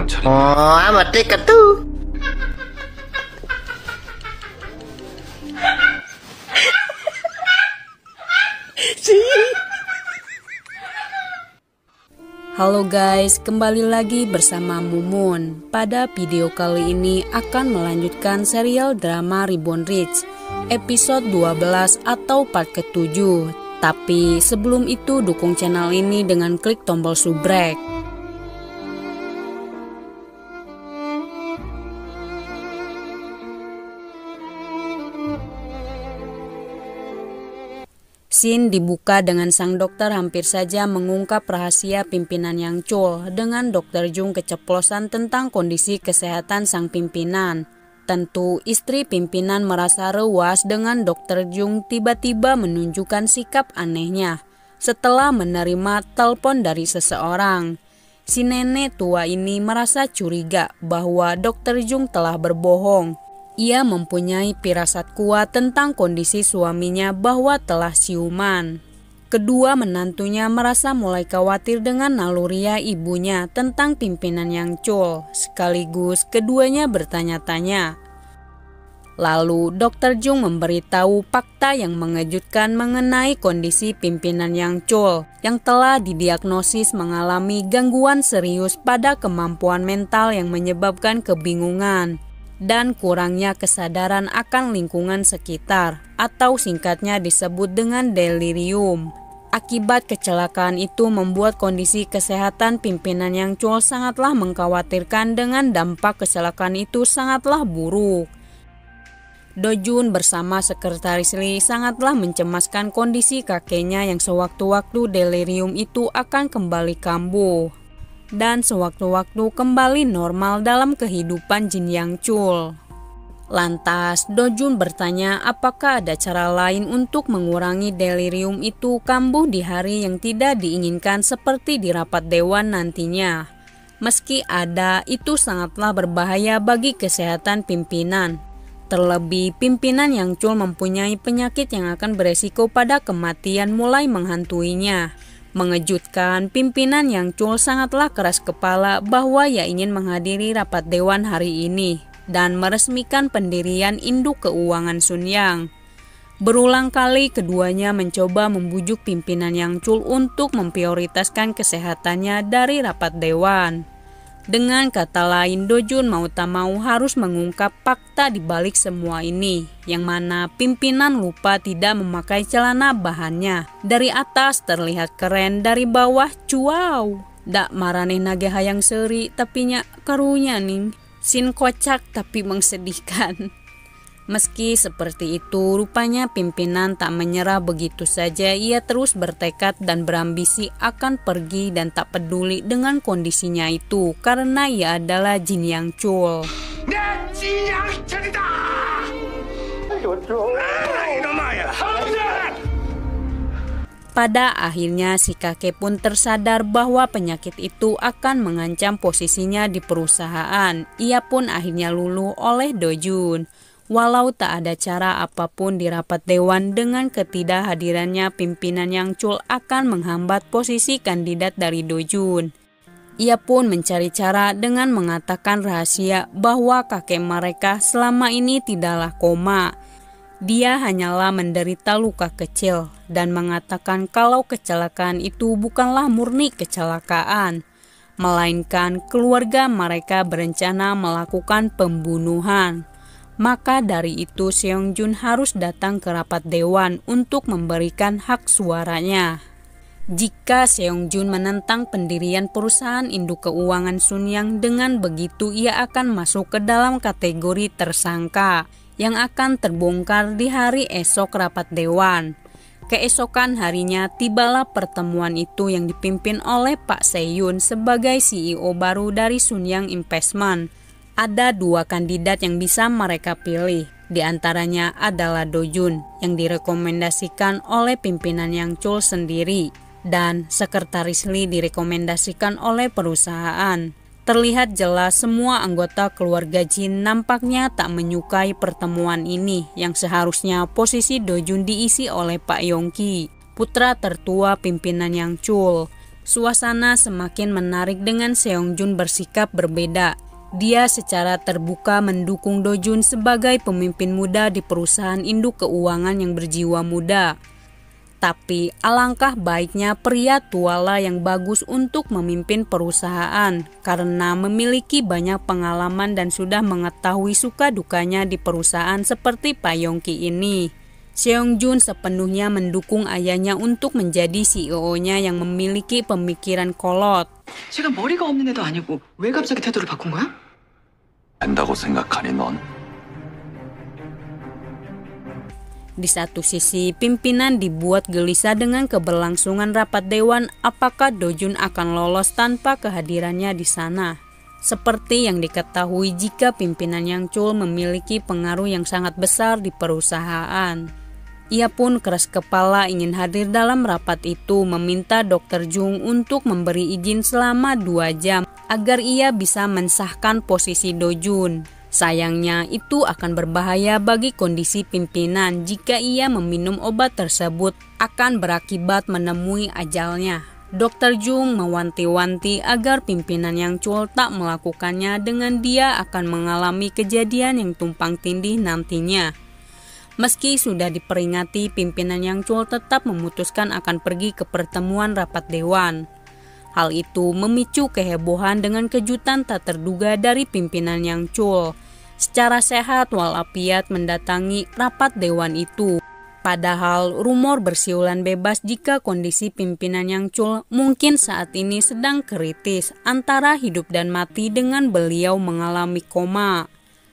정정한 차림. amat dekat tuh. Halo guys, kembali lagi bersama Mumun. Pada video kali ini akan melanjutkan serial drama Reborn Rich episode 12 atau part ke-7. Tapi sebelum itu dukung channel ini dengan klik tombol subrek. Scene dibuka dengan sang dokter hampir saja mengungkap rahasia pimpinan Yang Chul dengan Dr. Jung keceplosan tentang kondisi kesehatan sang pimpinan. Tentu istri pimpinan merasa rewas dengan Dr. Jung tiba-tiba menunjukkan sikap anehnya setelah menerima telepon dari seseorang. Si nenek tua ini merasa curiga bahwa Dr. Jung telah berbohong. Ia mempunyai firasat kuat tentang kondisi suaminya bahwa telah siuman. Kedua menantunya merasa mulai khawatir dengan naluriah ibunya tentang pimpinan Yang Chul. Sekaligus keduanya bertanya-tanya. Lalu Dr. Jung memberitahu fakta yang mengejutkan mengenai kondisi pimpinan Yang Chul yang telah didiagnosis mengalami gangguan serius pada kemampuan mental yang menyebabkan kebingungan dan kurangnya kesadaran akan lingkungan sekitar, atau singkatnya disebut dengan delirium. Akibat kecelakaan itu membuat kondisi kesehatan pimpinan Yang Chul sangatlah mengkhawatirkan dengan dampak kecelakaan itu sangatlah buruk. Dojun bersama sekretaris Lee sangatlah mencemaskan kondisi kakeknya yang sewaktu-waktu delirium itu akan kembali kambuh dan sewaktu-waktu kembali normal dalam kehidupan Jin Yang Chul. Lantas Dojun bertanya apakah ada cara lain untuk mengurangi delirium itu kambuh di hari yang tidak diinginkan seperti di rapat dewan nantinya. Meski ada, itu sangatlah berbahaya bagi kesehatan pimpinan. Terlebih pimpinan Yang Chul mempunyai penyakit yang akan beresiko pada kematian mulai menghantuinya. Mengejutkan, pimpinan Yang Chul sangatlah keras kepala bahwa ia ingin menghadiri rapat dewan hari ini dan meresmikan pendirian induk keuangan Sun Yang. Berulang kali keduanya mencoba membujuk pimpinan Yang Chul untuk memprioritaskan kesehatannya dari rapat dewan. Dengan kata lain, Dojun mau tak mau harus mengungkap fakta di balik semua ini, yang mana pimpinan lupa tidak memakai celana bahannya. Dari atas terlihat keren, dari bawah cuau. Dak marane nage hayang seri, tapi nya karunya ning. Sin kocak tapi mengsedihkan. Meski seperti itu, rupanya pimpinan tak menyerah begitu saja. Ia terus bertekad dan berambisi akan pergi dan tak peduli dengan kondisinya itu karena ia adalah Jin Yang Chul. Pada akhirnya si kakek pun tersadar bahwa penyakit itu akan mengancam posisinya di perusahaan. Ia pun akhirnya luluh oleh Dojun. Walau tak ada cara apapun di rapat dewan dengan ketidakhadirannya pimpinan Yang Chul akan menghambat posisi kandidat dari Dojun. Ia pun mencari cara dengan mengatakan rahasia bahwa kakek mereka selama ini tidaklah koma. Dia hanyalah menderita luka kecil dan mengatakan kalau kecelakaan itu bukanlah murni kecelakaan, melainkan keluarga mereka berencana melakukan pembunuhan. Maka dari itu Seong Jun harus datang ke rapat dewan untuk memberikan hak suaranya. Jika Seong Jun menentang pendirian perusahaan induk keuangan Sun Yang, dengan begitu ia akan masuk ke dalam kategori tersangka yang akan terbongkar di hari esok rapat dewan. Keesokan harinya tibalah pertemuan itu yang dipimpin oleh Pak Seyun sebagai CEO baru dari Sun Yang Investment. Ada dua kandidat yang bisa mereka pilih. Di antaranya adalah Dojun yang direkomendasikan oleh pimpinan Yang Chul sendiri dan sekretaris Lee direkomendasikan oleh perusahaan. Terlihat jelas semua anggota keluarga Jin nampaknya tak menyukai pertemuan ini yang seharusnya posisi Dojun diisi oleh Pak Yongki, putra tertua pimpinan Yang Chul. Suasana semakin menarik dengan Seongjun bersikap berbeda. Dia secara terbuka mendukung Do Jun sebagai pemimpin muda di perusahaan induk keuangan yang berjiwa muda. Tapi alangkah baiknya pria tualah yang bagus untuk memimpin perusahaan karena memiliki banyak pengalaman dan sudah mengetahui suka dukanya di perusahaan seperti Pak Yongki ini. Seongjun sepenuhnya mendukung ayahnya untuk menjadi CEO-nya yang memiliki pemikiran kolot. 제가 머리가 없는 애도 아니고 왜 갑자기 태도를 바꾼 거야? 된다고 생각하니 넌? Di satu sisi, pimpinan dibuat gelisah dengan keberlangsungan rapat dewan apakah Do Jun akan lolos tanpa kehadirannya di sana. Seperti yang diketahui jika pimpinan Yang Chul memiliki pengaruh yang sangat besar di perusahaan. Ia pun keras kepala ingin hadir dalam rapat itu, meminta Dr. Jung untuk memberi izin selama 2 jam agar ia bisa mensahkan posisi Do Jun. Sayangnya itu akan berbahaya bagi kondisi pimpinan jika ia meminum obat tersebut akan berakibat menemui ajalnya. Dr. Jung mewanti-wanti agar pimpinan Yang Chul tak melakukannya dengan dia akan mengalami kejadian yang tumpang tindih nantinya. Meski sudah diperingati, pimpinan Yang Chul tetap memutuskan akan pergi ke pertemuan rapat dewan. Hal itu memicu kehebohan dengan kejutan tak terduga dari pimpinan Yang Chul. Secara sehat walafiat mendatangi rapat dewan itu. Padahal rumor bersiulan bebas jika kondisi pimpinan Yang Chul mungkin saat ini sedang kritis antara hidup dan mati dengan beliau mengalami koma.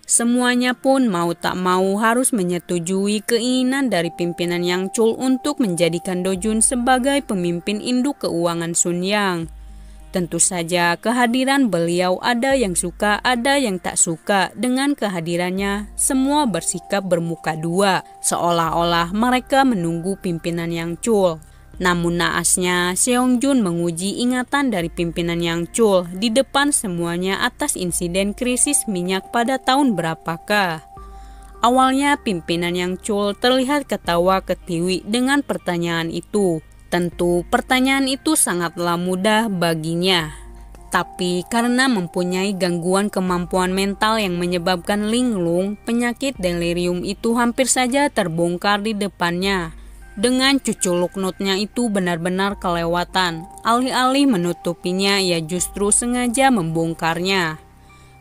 Semuanya pun mau tak mau harus menyetujui keinginan dari pimpinan Yang Chul untuk menjadikan Do Jun sebagai pemimpin induk keuangan Sunyang. Tentu saja kehadiran beliau ada yang suka, ada yang tak suka. Dengan kehadirannya, semua bersikap bermuka dua, seolah-olah mereka menunggu pimpinan Yang Chul. Namun naasnya, Seongjun menguji ingatan dari pimpinan Yang Chul di depan semuanya atas insiden krisis minyak pada tahun berapakah. Awalnya pimpinan Yang Chul terlihat ketawa ketiwi dengan pertanyaan itu. Tentu pertanyaan itu sangatlah mudah baginya. Tapi karena mempunyai gangguan kemampuan mental yang menyebabkan linglung, penyakit delirium itu hampir saja terbongkar di depannya. Dengan cuculuk notnya itu benar-benar kelewatan. Alih-alih menutupinya, ia justru sengaja membongkarnya.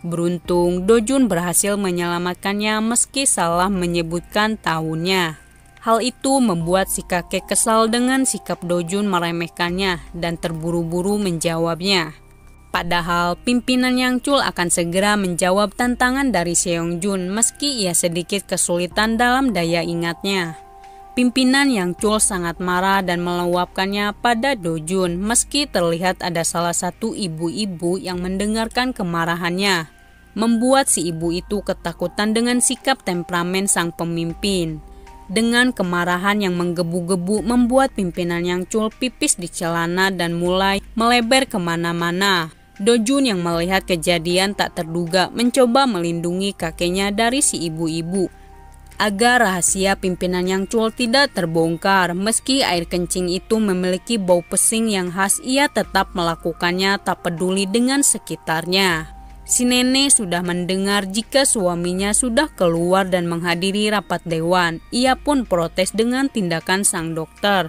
Beruntung, Do Jun berhasil menyelamatkannya meski salah menyebutkan tahunnya. Hal itu membuat si kakek kesal dengan sikap Do Jun meremehkannya dan terburu-buru menjawabnya. Padahal pimpinan Yang Chul akan segera menjawab tantangan dari Seongjun meski ia sedikit kesulitan dalam daya ingatnya. Pimpinan Yang Chul sangat marah dan meluapkannya pada Do Jun meski terlihat ada salah satu ibu-ibu yang mendengarkan kemarahannya. Membuat si ibu itu ketakutan dengan sikap temperamen sang pemimpin. Dengan kemarahan yang menggebu-gebu membuat pimpinan Yang Chul pipis di celana dan mulai melebar kemana-mana. Do Jun yang melihat kejadian tak terduga mencoba melindungi kakeknya dari si ibu-ibu. Agar rahasia pimpinan Yang Chul tidak terbongkar, meski air kencing itu memiliki bau pesing yang khas, ia tetap melakukannya tak peduli dengan sekitarnya. Si nenek sudah mendengar jika suaminya sudah keluar dan menghadiri rapat dewan. Ia pun protes dengan tindakan sang dokter,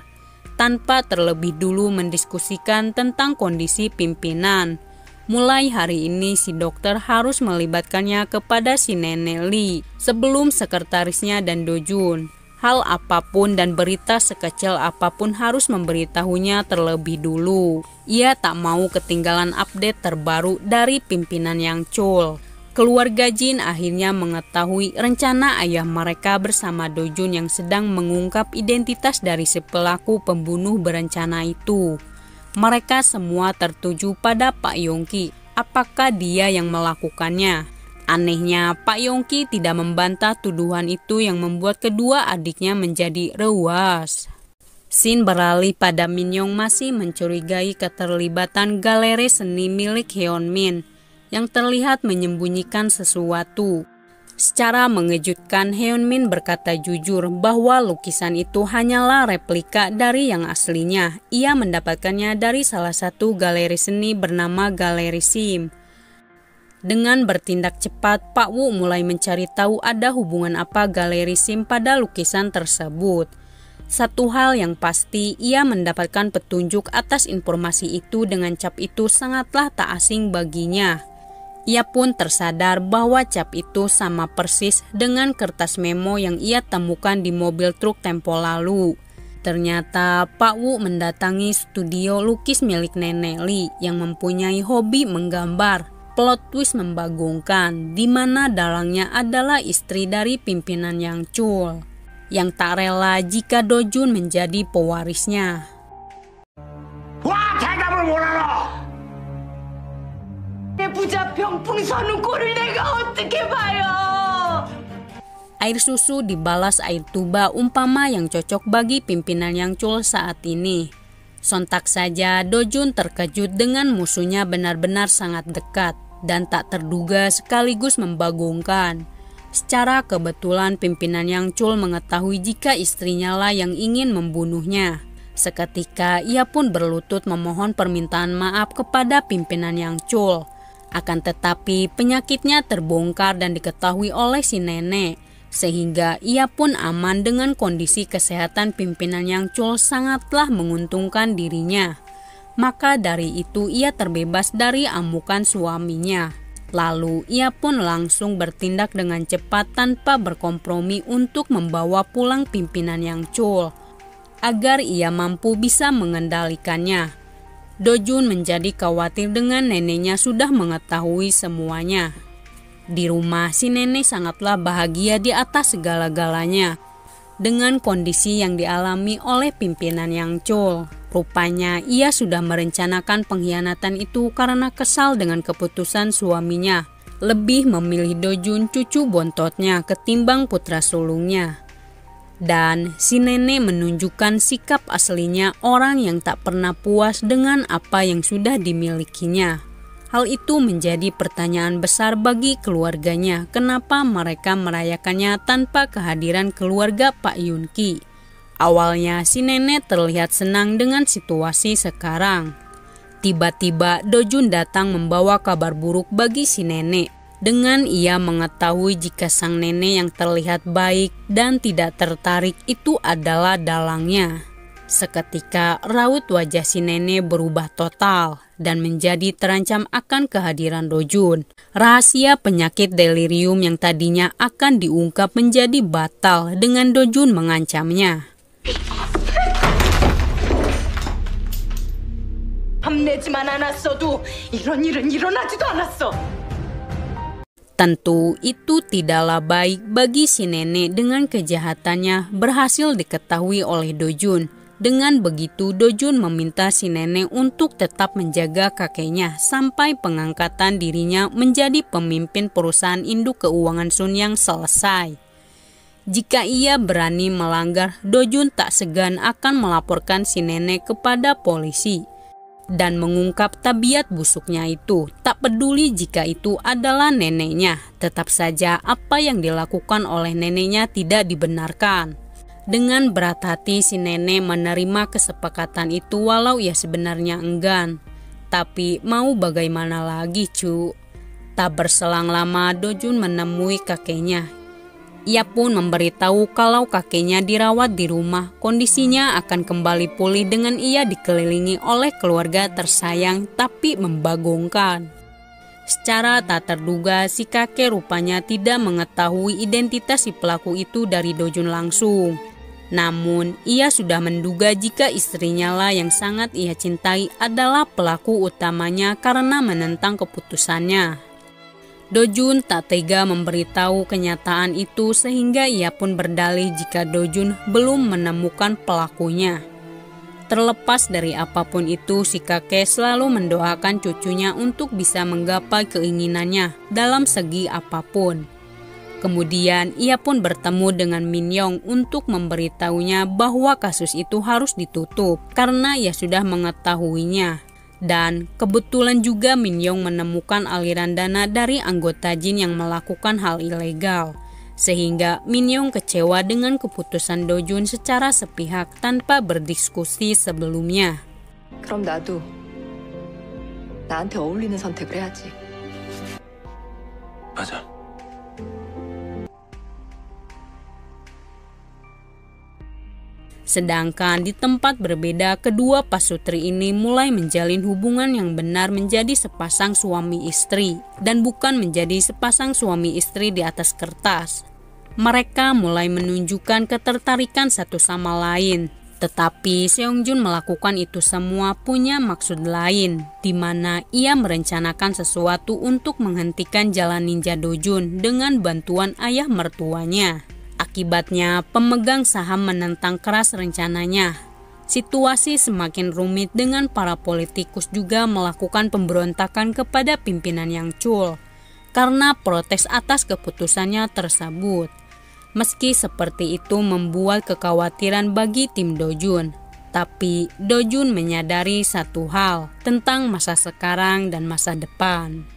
tanpa terlebih dulu mendiskusikan tentang kondisi pimpinan. Mulai hari ini si dokter harus melibatkannya kepada si nenek Lee sebelum sekretarisnya dan Do Jun. Hal apapun dan berita sekecil apapun harus memberitahunya terlebih dulu. Ia tak mau ketinggalan update terbaru dari pimpinan Yang Chul. Keluarga Jin akhirnya mengetahui rencana ayah mereka bersama Do Jun yang sedang mengungkap identitas dari si pelaku pembunuh berencana itu. Mereka semua tertuju pada Pak Yongki. Apakah dia yang melakukannya? Anehnya, Pak Yongki tidak membantah tuduhan itu yang membuat kedua adiknya menjadi rewas. Scene beralih pada Min Yong masih mencurigai keterlibatan galeri seni milik Hyun Min yang terlihat menyembunyikan sesuatu. Secara mengejutkan, Hyunmin berkata jujur bahwa lukisan itu hanyalah replika dari yang aslinya. Ia mendapatkannya dari salah satu galeri seni bernama Galeri Sim. Dengan bertindak cepat, Pak Wu mulai mencari tahu ada hubungan apa Galeri Sim pada lukisan tersebut. Satu hal yang pasti, ia mendapatkan petunjuk atas informasi itu dengan cap itu sangatlah tak asing baginya. Ia pun tersadar bahwa cap itu sama persis dengan kertas memo yang ia temukan di mobil truk tempo lalu. Ternyata Pak Wu mendatangi studio lukis milik Nenek Li yang mempunyai hobi menggambar. Plot twist membagongkan, di mana dalangnya adalah istri dari pimpinan Yang Chul, yang tak rela jika Do Jun menjadi pewarisnya. 와, 대답을 못하노! 내 부자 병풍 서는 꼴을 내가 어떻게 봐요? Air susu dibalas air tuba umpama yang cocok bagi pimpinan Yang Chul saat ini. Sontak saja Do Jun terkejut dengan musuhnya benar-benar sangat dekat dan tak terduga sekaligus membagongkan. Secara kebetulan pimpinan Yang Chul mengetahui jika istrinya lah yang ingin membunuhnya. Seketika ia pun berlutut memohon permintaan maaf kepada pimpinan Yang Chul. Akan tetapi penyakitnya terbongkar dan diketahui oleh si nenek, sehingga ia pun aman dengan kondisi kesehatan pimpinan Yang Chul sangatlah menguntungkan dirinya. Maka dari itu ia terbebas dari amukan suaminya. Lalu ia pun langsung bertindak dengan cepat tanpa berkompromi untuk membawa pulang pimpinan Yang Chul agar ia mampu bisa mengendalikannya. Do Jun menjadi khawatir dengan neneknya sudah mengetahui semuanya. Di rumah si nenek sangatlah bahagia di atas segala-galanya dengan kondisi yang dialami oleh pimpinan Yang Chul. Rupanya ia sudah merencanakan pengkhianatan itu karena kesal dengan keputusan suaminya. Lebih memilih Do Jun cucu bontotnya ketimbang putra sulungnya. Dan si nenek menunjukkan sikap aslinya orang yang tak pernah puas dengan apa yang sudah dimilikinya. Hal itu menjadi pertanyaan besar bagi keluarganya, kenapa mereka merayakannya tanpa kehadiran keluarga Pak Yun Ki. Awalnya si nenek terlihat senang dengan situasi sekarang. Tiba-tiba Do Jun datang membawa kabar buruk bagi si nenek. Dengan ia mengetahui jika sang nenek yang terlihat baik dan tidak tertarik itu adalah dalangnya. Seketika raut wajah si nenek berubah total dan menjadi terancam akan kehadiran Do Jun. Rahasia penyakit delirium yang tadinya akan diungkap menjadi batal dengan Do Jun mengancamnya. 밤내지만 않았어도 이런 일은 일어나지도 않았어. Tentu itu tidaklah baik bagi si nenek dengan kejahatannya berhasil diketahui oleh Do Jun. Dengan begitu Do Jun meminta si nenek untuk tetap menjaga kakeknya sampai pengangkatan dirinya menjadi pemimpin perusahaan induk keuangan Sun yang selesai. Jika ia berani melanggar, Do Jun tak segan akan melaporkan si nenek kepada polisi dan mengungkap tabiat busuknya itu. Tak peduli jika itu adalah neneknya, tetap saja apa yang dilakukan oleh neneknya tidak dibenarkan. Dengan berat hati si nenek menerima kesepakatan itu walau ia sebenarnya enggan. Tapi mau bagaimana lagi cu? Tak berselang lama Do Jun menemui kakeknya. Ia pun memberitahu kalau kakeknya dirawat di rumah, kondisinya akan kembali pulih dengan ia dikelilingi oleh keluarga tersayang tapi membagongkan. Secara tak terduga si kakek rupanya tidak mengetahui identitas si pelaku itu dari Do Jun langsung. Namun ia sudah menduga jika istrinya lah yang sangat ia cintai adalah pelaku utamanya karena menentang keputusannya. Do Jun tak tega memberitahu kenyataan itu sehingga ia pun berdalih jika Do Jun belum menemukan pelakunya. Terlepas dari apapun itu, si kakek selalu mendoakan cucunya untuk bisa menggapai keinginannya dalam segi apapun. Kemudian ia pun bertemu dengan Min Yong untuk memberitahunya bahwa kasus itu harus ditutup karena ia sudah mengetahuinya. Dan kebetulan juga Min Yong menemukan aliran dana dari anggota Jin yang melakukan hal ilegal. Sehingga Min Yong kecewa dengan keputusan Do Jun secara sepihak tanpa berdiskusi sebelumnya. 그럼 나도 나한테 어울리는 선택을 해야지. 맞아. Sedangkan di tempat berbeda, kedua pasutri ini mulai menjalin hubungan yang benar menjadi sepasang suami istri dan bukan menjadi sepasang suami istri di atas kertas. Mereka mulai menunjukkan ketertarikan satu sama lain. Tetapi Seongjun melakukan itu semua punya maksud lain, di mana ia merencanakan sesuatu untuk menghentikan jalan ninja Do Jun dengan bantuan ayah mertuanya. Akibatnya, pemegang saham menentang keras rencananya. Situasi semakin rumit dengan para politikus juga melakukan pemberontakan kepada pimpinan Yang Chul karena protes atas keputusannya tersebut. Meski seperti itu membuat kekhawatiran bagi tim Do Jun, tapi Do Jun menyadari satu hal tentang masa sekarang dan masa depan.